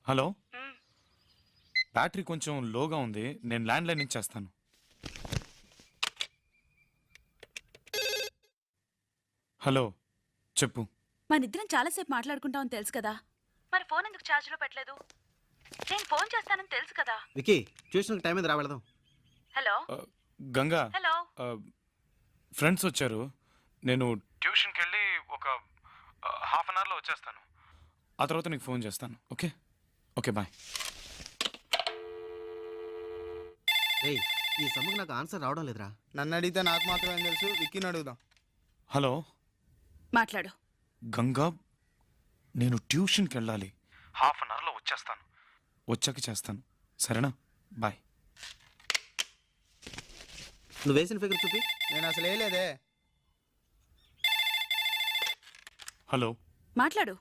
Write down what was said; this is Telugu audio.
హలో, బ్యాటరీ కొంచెం లోగా ఉంది, నేను ల్యాండ్ లైన్ నుంచి చేస్తాను. హలో, చెప్పు. మనిద్దరం చాలాసేపు మాట్లాడుకుంటామని తెలుసు కదా, మరి ఫోన్ ఎందుకు ఛార్జ్లో పెట్టలేదు? నేను ఫోన్ చేస్తానని తెలుసు కదా. వికీ, ట్యూషన్కి టైం మీద రావడదాం. Hello Ganga, hello. ఫ్రెండ్స్ వచ్చారు. నేను ట్యూషన్కి వెళ్ళి ఒక హాఫ్ అన్ అవర్లో వచ్చేస్తాను. ఆ తర్వాత నీకు ఫోన్ చేస్తాను. Okay okay, bye. రేయ్, ఈ సమ్మకు నాకు ఆన్సర్ రావడం లేదురా. నన్ను అడిగితే నాకు మాత్రమే తెలుసు, విక్కీని అడుగుదాం. హలో మాట్లాడు. గంగా, నేను ట్యూషన్కి వెళ్ళాలి. హాఫ్ అన్ అవర్లో వచ్చేస్తాను. వచ్చాక చేస్తాను, సరేనా? బాయ్. నువ్వు వేసిన ఫిగర్ చూపి. నేను అసలు వేయలేదే. హలో మాట్లాడు.